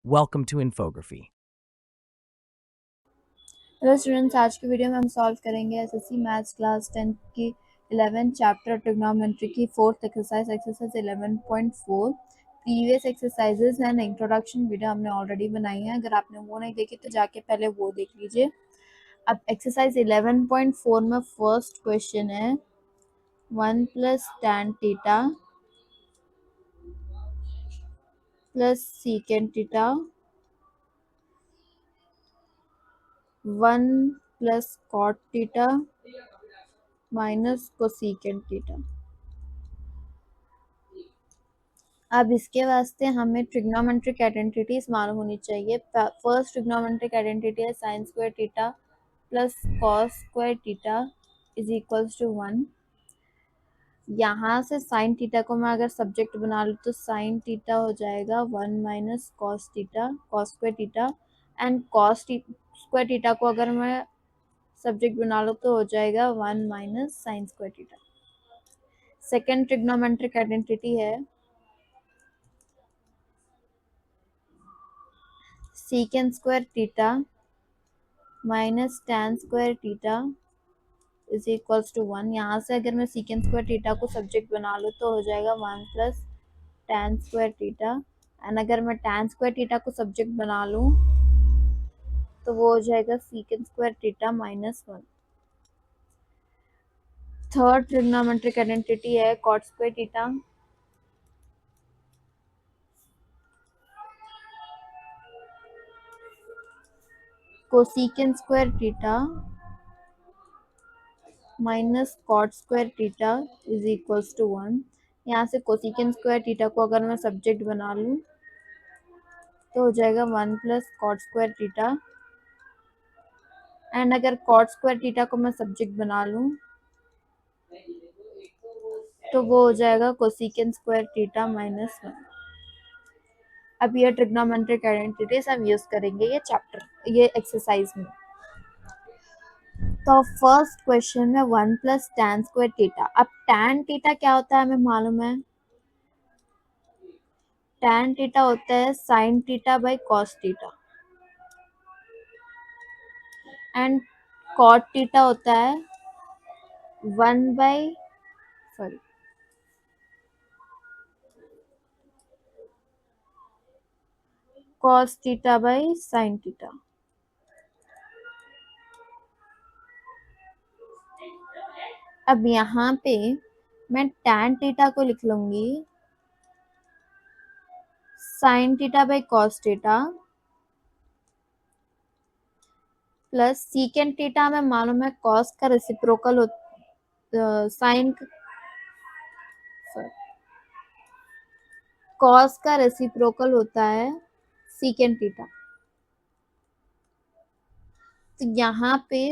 Welcome to Infography. Hello students, आज की video में हम सॉल्व करेंगे एसएससी मैथ्स क्लास 10 की 11 चैप्टर ट्रिग्नोमेट्री की fourth exercise 11.4। Previous exercises and introduction video हमने ऑलरेडी बनाई है। अगर आपने वो नहीं देखी तो जाके पहले वो देख लीजिए। अब एक्सरसाइज 11.4 में फर्स्ट क्वेश्चन है 1 plus tan theta plus secant theta 1 plus cot theta minus cosecant theta. अब इसके वास्ते हमें ट्रिग्नोमेट्रिक आइडेंटिटीज मालूम होनी चाहिए। फर्स्ट ट्रिग्नोमेट्रिक आइडेंटिटी है sine square theta plus cos square theta is equals to 1। यहाँ से साइन थीटा को मैं अगर सब्जेक्ट बना लूँ तो साइन थीटा हो जाएगा 1 minus cos theta cos square theta, and cos square theta को अगर मैं सब्जेक्ट बना लूँ तो हो जाएगा 1 minus sine square theta. Second trigonometric identity है secant square theta minus tan square theta is equals to 1। यहाँ से अगर मैं सीकेंट स्क्वायर थीटा को सब्जेक्ट बना लूँ तो हो जाएगा 1 plus tan square theta, and अगर मैं tan स्क्वायर थीटा को सब्जेक्ट बना लूँ तो वो हो जाएगा secant square theta minus 1। Third trigonometric identity है cot square theta cosecant square theta minus cot square theta is equals to 1। यहाँ से कोसेकेंट स्क्वायर थीटा को अगर मैं सब्जेक्ट बना लूँ तो हो जाएगा 1 plus cot square theta, and अगर कॉट स्क्वायर थीटा को मैं सब्जेक्ट बना लूँ तो वो हो जाएगा कोसेकेंट स्क्वायर थीटा माइनस 1। अब ये ट्रिग्नोमेट्रिक आइडेंटिटीज हम यूज करेंगे ये एक्सरसाइज में। तो फर्स्ट क्वेश्चन में 1 प्लस tan स्क्वायर थीटा। अब tan थीटा क्या होता है हमें मालूम है। tan थीटा होता है sin theta by cos theta, and cot theta होता है 1 by sorry cos theta by sin theta. अब यहाँ पे मैं tan थीटा को लिख लूंगी sin theta by cos theta plus secant theta हमें मालूम है cos का रेसिप्रोकल साइन cos का रेसिप्रोकल होता है सीकेंट थीटा। तो यहाँ पे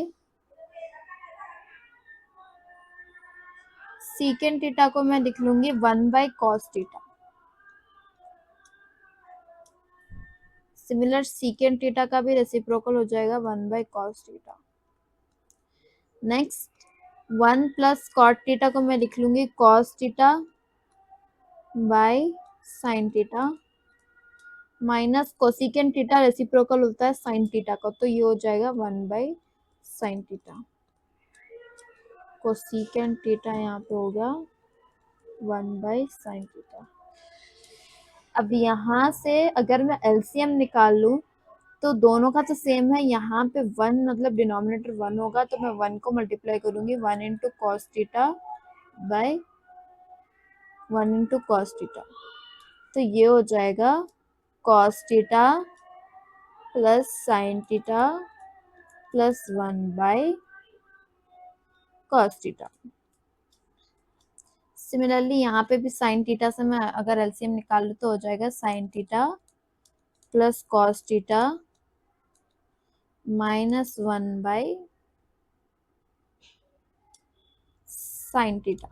सीकेंट थीटा को मैं लिख लूंगी 1 by cos theta. Similar secant theta का भी रेसिप्रोकल हो जाएगा 1 by cos theta. Next 1 plus cot theta को मैं लिख लूंगी cos theta by sine theta minus cosecant theta reciprocal होता है साइन थीटा का, तो ये हो जाएगा 1 by sine theta. Cosecant theta यहाँ पे होगा 1 बाई साइन थीटा। अब यहाँ से अगर मैं एलसीएम निकाल लूँ तो दोनों का तो सेम है। यहाँ पे 1 मतलब डिनोमिनेटर 1 होगा तो मैं 1 को मल्टीप्लाई करूंगी 1 into cos theta by 1 into cos theta, तो ये हो जाएगा cos theta plus sine theta plus 1 by cos theta. Similarly यहाँ पे भी साइन थीटा से मैं अगर एलसीएम निकाल लूँ तो हो जाएगा sign theta plus cos theta minus 1 by sine theta.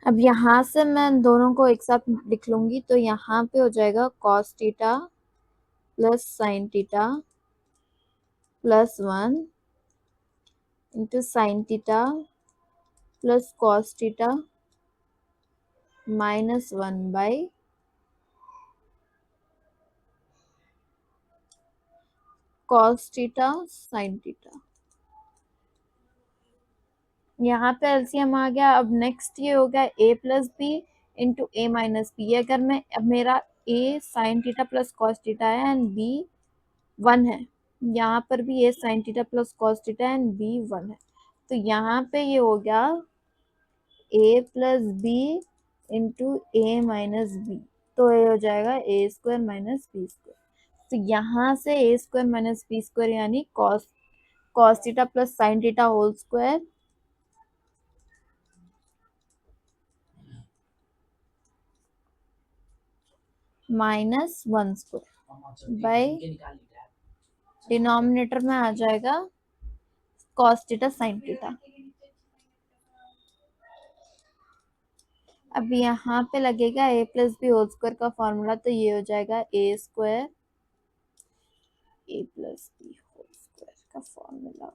अब यहाँ से मैं दोनों को एक साथ लिख लूंगी तो यहाँ पे हो जाएगा cos theta plus sine theta plus 1 into sine theta plus cos theta -1 cos theta sin theta. यहाँ पे एलसीएम आ गया। अब नेक्स्ट ये हो गया a plus b into a minus b. अगर मैं अब मेरा a sine theta plus cos theta है एंड b 1 है, यहाँ पर भी a sine theta plus cos theta and b 1 है, तो यहाँ पे ये हो गया a plus b into a minus b, तो ये हो जाएगा ए स्क्वायर माइनस बी स्क्वायर। तो यहाँ से a square minus b square यानी cos theta plus sine theta whole square -1 square by denominator में आ जाएगा कॉस थीटा साइन थीटा। अब यहाँ पे लगेगा a plus B whole square का फॉर्मूला, तो ये हो जाएगा ए square A plus B whole square का formula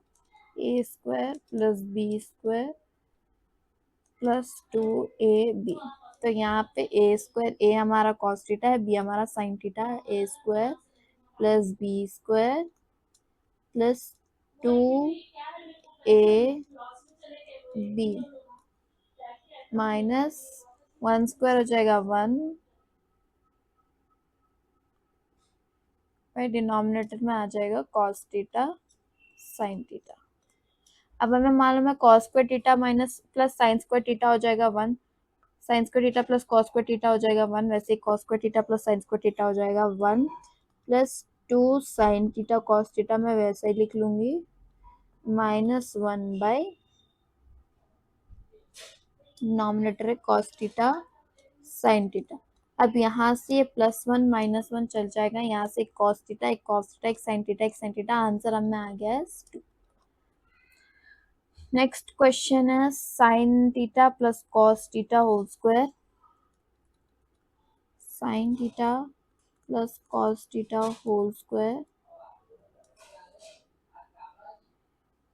A square plus B square plus 2ab। तो यहाँ पे ए स्क्वायर, ए हमारा कॉस थीटा है, बी हमारा साइन थीटा है, A square plus B square plus 2ab minus 1 square हो जाएगा 1 भाई डिनोमिनेटर में आ जाएगा कॉस थीटा साइन थीटा। अब हमें मालूम है cos square theta minus plus sine square theta हो जाएगा 1, sine square theta plus cos square theta हो जाएगा 1, वैसे ही cos square theta plus sine square theta हो जाएगा 1 plus 2 sine theta cos theta मैं वैसे ही लिख लूंगी -1 बाय डिनोमिनेटर है कॉस थीटा साइन थीटा। अब यहाँ से +1 -1 चल जाएगा, यहाँ से एक कॉस थीटा एक कॉस थीटा एक साइन थीटा एक साइन थीटा, आंसर हमें आ गया है 2। नेक्स्ट क्वेश्चन है sine theta plus cos theta whole square, sine theta plus cos theta whole square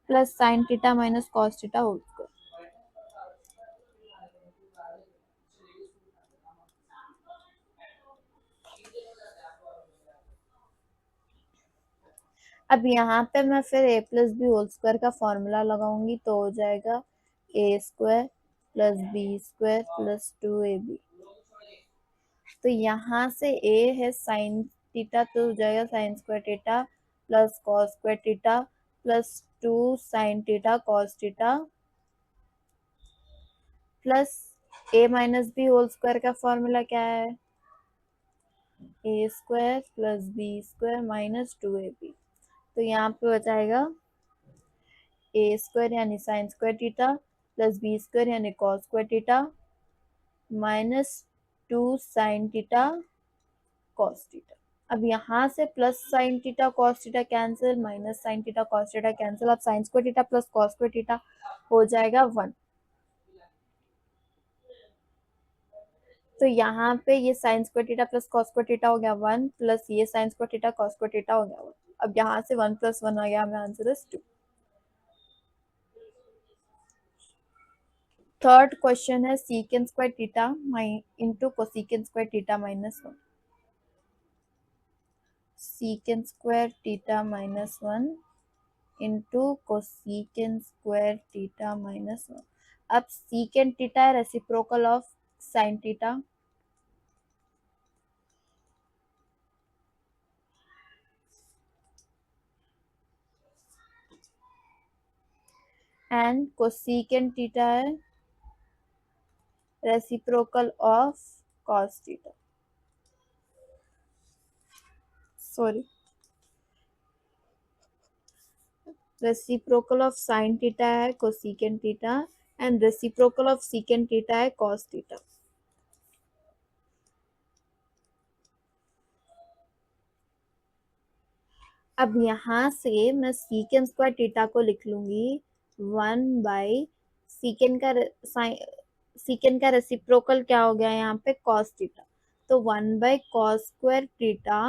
plus sine theta minus cos theta whole square. अब यहाँ पे मैं फिर a plus B whole square का फॉर्मूला लगाऊंगी, तो हो जाएगा ए square plus B square plus 2ab। तो यहाँ से a है साइन थीटा, तो हो जाएगा sine square theta plus cos square theta plus 2 sine theta cos theta plus a minus B whole square का फॉर्मूला क्या है, A square plus B square minus 2ab। तो यहाँ पे हो जाएगा ए स्क्वायर यानी sine square theta plus B square यानी cos square theta minus 2 sine theta cos theta. अब यहाँ से plus sine theta cos theta cancel, minus sine theta cos theta cancel, अब sign square theta plus cos square theta हो जाएगा 1। तो यहाँ पे ये sign square theta plus cos square theta हो गया 1 प्लस ये sign square theta cos square theta हो गया 1। अब यहाँ से 1 + 1 आ गया, हमें आंसर इज 2। थर्ड क्वेश्चन है secant square theta into cosecant square theta -1, secant square theta -1 into cosecant square theta -1। अब सीकेंड थीटा है reciprocal of sine theta and cosecant theta है reciprocal of cos theta, sorry reciprocal of sine theta है cosecant theta and reciprocal of secant theta है cos theta. अब यहाँ से मैं सीकेंड square theta को लिख लूंगी 1 बाई सीकेंड का रेसिप्रोकल क्या हो गया यहाँ पे कॉस थीटा, तो 1 by cos square theta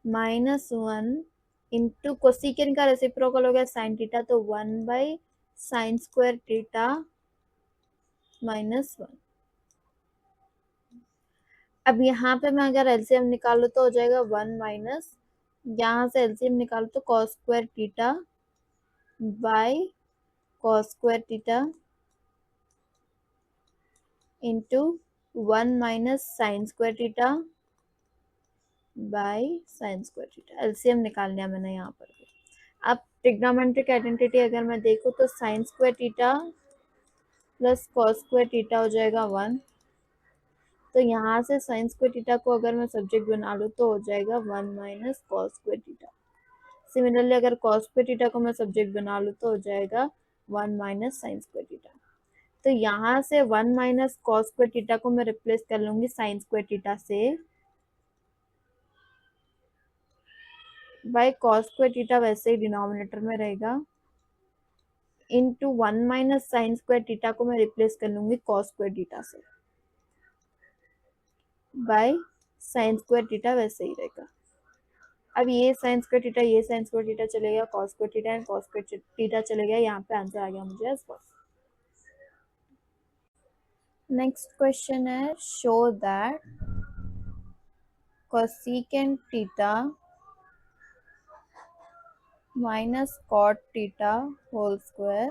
-1 into cosecant का रेसिप्रोकल हो गया साइन थीटा, तो 1 बाई साइन स्क्वायर थीटा -1। अब यहाँ पे मैं अगर एलसीएम निकालू तो हो जाएगा 1 माइनस, यहाँ से एलसीएम निकालू तो cos square theta by cos square theta into 1 minus sine square theta by sine square theta. LCM निकाल लिया मैंने यहाँ पर। अब ट्रिग्नोमेट्रिक आइडेंटिटी अगर मैं देखूँ तो sign square theta plus cos square theta हो जाएगा 1। तो यहाँ से साइन स्क्वायर थीटा को अगर मैं सब्जेक्ट बना लूँ तो हो जाएगा 1 minus cos square theta. Similarly अगर कॉस स्क्वायर थीटा को मैं सब्जेक्ट बना लूँ तो हो जाएगा 1 माइनस साइन स्क्वायर थीटा। तो यहाँ से 1 माइनस कॉस स्क्वायर थीटा को मैं रिप्लेस कर लूंगी साइन स्क्वायर थीटा से, बाय कॉस स्क्वायर थीटा वैसे ही डिनोमिनेटर में रहेगा, into 1 minus sine square theta को मैं रिप्लेस कर लूंगी कॉस स्क्वायर थीटा से, बाय साइन स्क्वायर थीटा वैसे ही रहेगा। अब ये साइन स्क्वायर थीटा, ये साइन स्क्वायर थीटा चलेगा, cos square theta and cos square theta चलेगा। यहाँ पे आंसर आ गया मुझे एज बस। नेक्स्ट क्वेश्चन है, show that cosecant theta minus cot theta whole square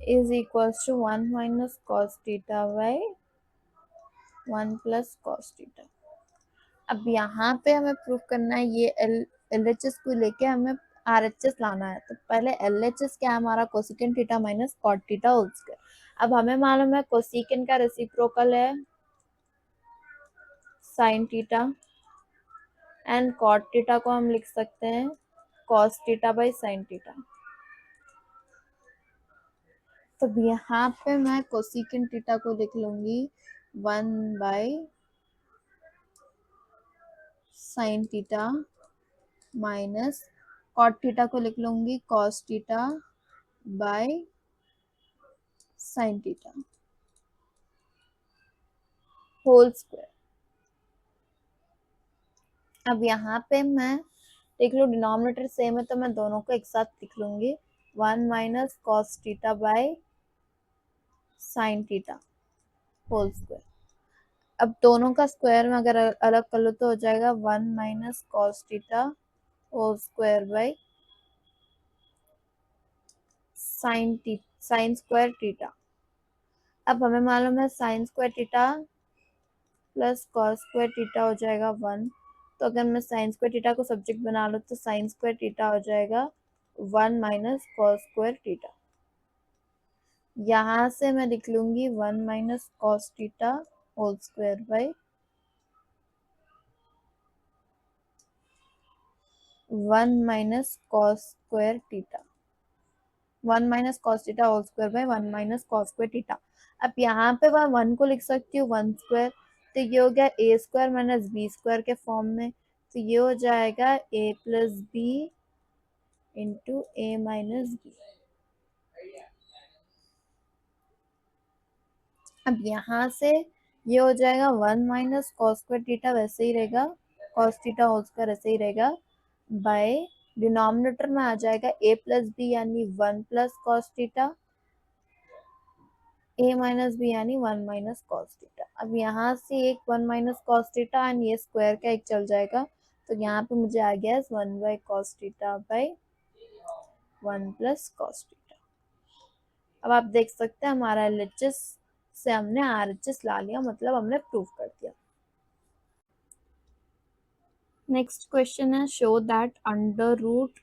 is equals to 1 minus cos theta by 1 plus cos theta। अब यहाँ पे हमें प्रूफ करना है ये एल एच एस को लेके हमें आर एच एस लाना है। तो पहले एल एच एस क्या है हमारा, cosecant theta minus cot theta whole square. अब हमें मालूम है कोसिकेंट का रेसिप्रोकल है sine theta and cot theta को हम लिख सकते हैं cos theta by sine theta. तो यहाँ पे मैं कोसिकेंट थीटा को लिख लूंगी 1 by sine theta minus cot theta को लिख लूंगी cos theta by sine theta whole square. अब यहाँ पे मैं देख लो डिनोमिनेटर सेम है तो मैं दोनों को एक साथ लिख लूंगी 1 minus cos theta by sine theta whole square. अब दोनों का स्क्वायर में अगर अलग कर लो तो हो जाएगा 1 minus cos theta whole square by sine square theta. अब हमें मालूम है sine square theta plus cos square theta हो जाएगा 1। तो अगर मैं साइन स्क्वायर थीटा को सब्जेक्ट बना लूँ तो साइन स्क्वायर थीटा हो जाएगा 1 माइनस कॉस स्क्वायर थीटा। यहाँ से मैं लिख लूंगी 1 minus cos theta whole square by 1 minus cos square theta, 1 minus cos theta whole square by 1 minus cos square theta. अब यहाँ पे मैं 1 को लिख सकती हूँ 1 स्क्वायर, तो ये हो गया ए स्क्वायर माइनस बी स्क्वायर के फॉर्म में। तो ये हो जाएगा ए plus b into a minus B. अब यहाँ से ये हो जाएगा 1 माइनस कॉस स्क्वायर थीटा वैसे ही रहेगा, कॉस थीटा होल स्क्वायर ऐसे ही रहेगा, बाय डिनोमिनेटर में आ जाएगा ए प्लस बी यानी 1 प्लस कॉस थीटा, ए माइनस बी यानी 1 माइनस कॉस थीटा। अब यहाँ से एक 1 माइनस कॉस थीटा एंड ये स्क्वायर का एक चल जाएगा, तो यहाँ पे मुझे आ गया 1 by cos theta bye 1 plus cos theta. अब आप देख सकते हैं हमारा एलएचएस से हमने आरएचएस ला लिया, मतलब हमने प्रूव कर दिया। नेक्स्ट क्वेश्चन है, show that under root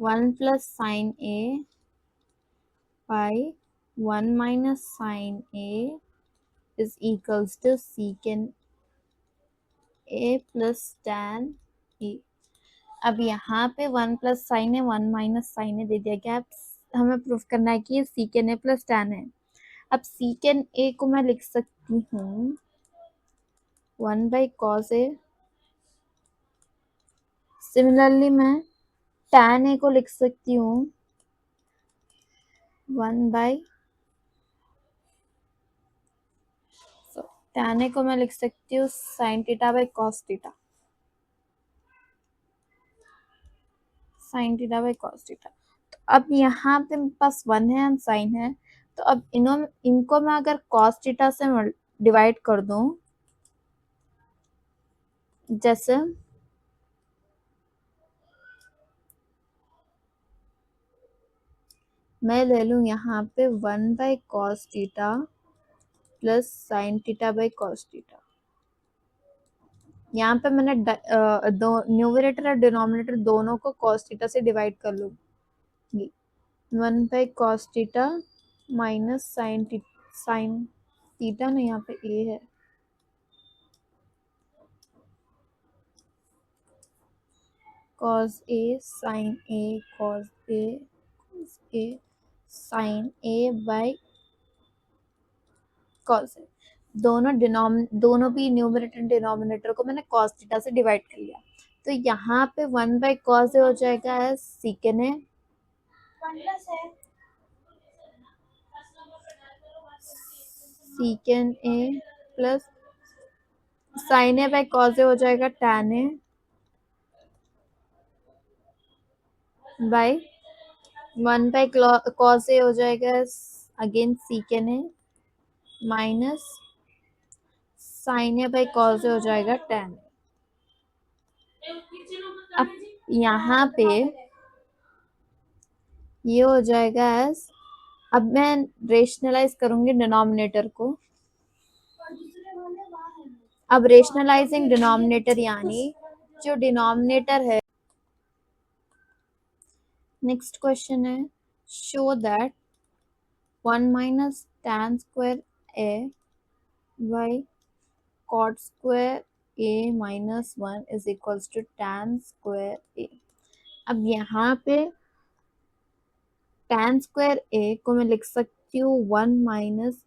1 plus sine A by 1 minus sine A is equals to secant A plus tan A. अब यहाँ पे 1 प्लस साइन है 1 माइनस साइन है दे दिया गया। अब हमें प्रूफ करना है कि सीकेंट ए प्लस tan है। अब सीकेंट ए को मैं लिख सकती हूँ 1 बाई कॉस ए। सिमिलरली मैं tan ए को लिख सकती हूँ 1 बाई tan ए को मैं लिख सकती हूँ sine theta by cos theta, sine theta by cos theta. तो अब यहाँ पे मेरे पास 1 है एंड साइन है, तो अब इनको मैं अगर cos थीटा से डिवाइड कर दूं, जैसे मैं ले लूं यहाँ पे 1/cos theta plus sine theta by cos theta. यहाँ पे मैंने दो न्यूमरेटर और डिनोमिनेटर दोनों को cos थीटा से डिवाइड कर लूंगी। 1/cos theta minus sine theta ना, यहाँ पे ए है, cos a sin a cos a sin a by cos a। दोनों भी न्यूमरेटर डिनोमिनेटर को मैंने cos थीटा से डिवाइड कर लिया, तो यहाँ पे 1/cos a हो जाएगा secant A plus sine A by cos a हो जाएगा tan a by 1/cos a हो जाएगा again secant A minus sine A by cos a हो जाएगा tan a। अब यहाँ पे ये हो जाएगा एस, अब मैं रेशनलाइज करूंगी डिनोमिनेटर को। अब रेशनलाइजिंग डिनोमिनेटर यानी जो डिनोमिनेटर है, नेक्स्ट क्वेश्चन है show that 1 minus tan square A by cot square A minus 1 is equals to tan square A. अब यहाँ पे tan स्क्वायर ए को मैं लिख सकती हूँ 1 minus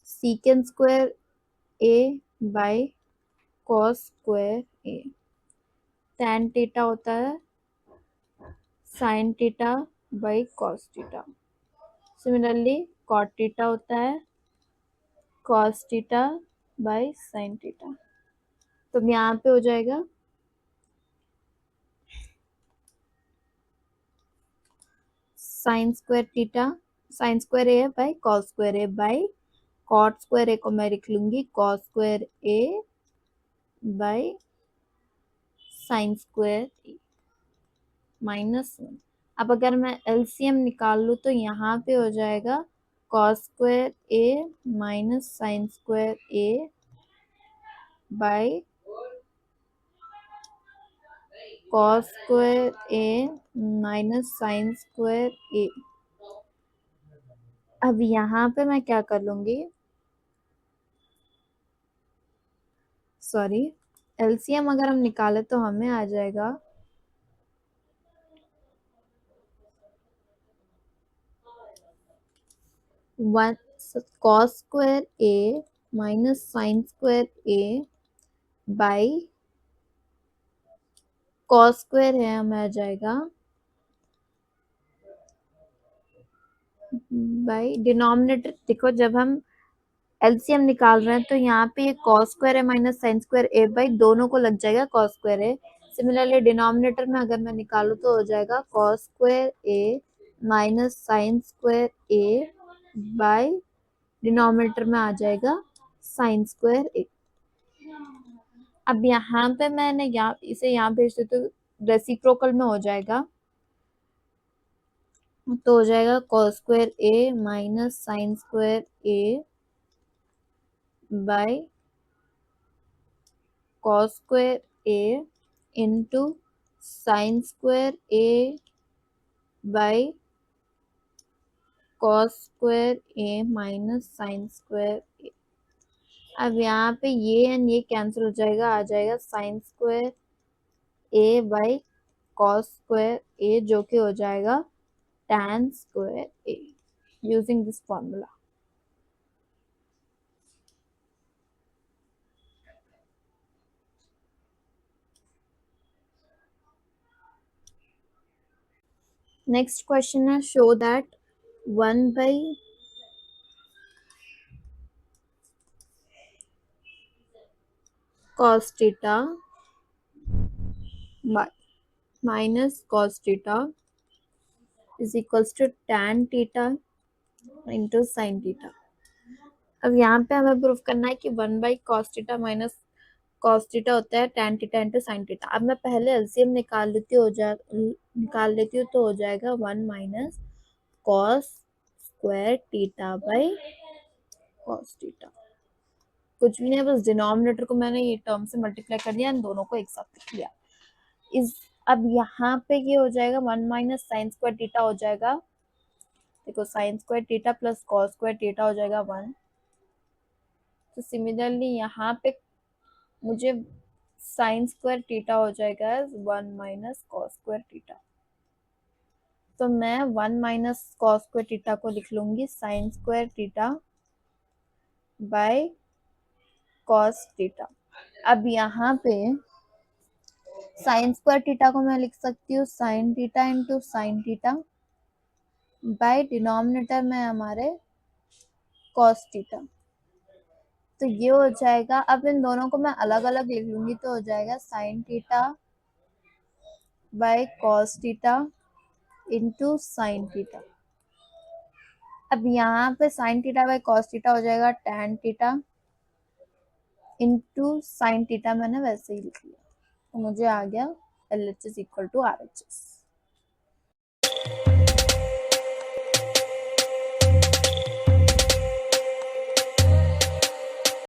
secant square A by cos square A. tan theta होता है sin theta by cos theta. Similarly cot theta होता है cos theta by sin theta. तो यहाँ पे हो जाएगा sin square theta sin square A by cos square A by cot square A को मैं लिख लूंगी cos square A by sin square A minus 1। अब अगर मैं एलसीएम निकाल लूँ तो यहाँ पे हो जाएगा cos square A minus sin square A by cos square A minus sin square A. अब यहाँ पे मैं क्या कर लूंगी, सॉरी, एलसीएम अगर हम निकाले तो हमें आ जाएगा 1 cos square A minus sin square A by cos square है, हमें आ जाएगा बाई डिनोमिनेटर। देखो जब हम एलसीएम निकाल रहे हैं तो यहाँ पे ये cos स्क्वायर है minus sin square A by दोनों को लग जाएगा cos स्क्वायर है। सिमिलरली डिनोमिनेटर में अगर मैं निकालू तो हो जाएगा cos square A minus sin square A by denominator में आ जाएगा sin स्क्वायर ए। अब यहाँ पे मैंने इसे यहाँ भेज दे तो रेसिप्रोकल में हो जाएगा, तो हो जाएगा cos square A minus sine square A by cos square A into sine square A by cos square A minus sine square A. अब यहाँ पे ये एंड ये कैंसिल हो जाएगा, आ जाएगा sine square A by cos square A जो कि हो जाएगा tan square A using this formula. Next question है show that 1 by cos theta minus cos theta is equals to tan theta into sine theta. अब यहाँ पे हमें proof करना है कि 1/cos theta minus cos theta होता है tan theta into sine theta. अब मैं पहले एलसीएम निकाल लेती हूँ तो हो जाएगा 1 minus cos square theta by cos theta. कुछ भी नहीं, बस डिनोमिनेटर को मैंने ये टर्म से मल्टीप्लाई कर दिया, इन दोनों को एक साथ लिख लिया। अब यहाँ पे ये हो जाएगा 1 माइनस साइन स्क्वायर थीटा हो जाएगा, देखो sign square theta plus cos square theta हो जाएगा 1। तो सिमिलरली यहाँ पे मुझे साइन स्क्वायर थीटा हो जाएगा 1 माइनस कॉस स्क्वायर थीटा। तो मैं 1 माइनस कॉस स्क्वायर थीटा को लिख लूंगी sign square theta by cos theta. अब यहाँ पे साइन स्क्वायर थीटा को मैं लिख सकती हूँ sine theta into sine theta by denominator में हमारे कॉस थीटा। तो ये हो जाएगा, अब इन दोनों को मैं अलग अलग लिख लूंगी तो हो जाएगा sine theta by cos theta into sine theta. अब यहाँ पे sine theta by cos theta हो जाएगा tan theta into sine theta, मैंने वैसे ही लिख लिया तो मुझे आ गया LHS इक्वल टू RHS।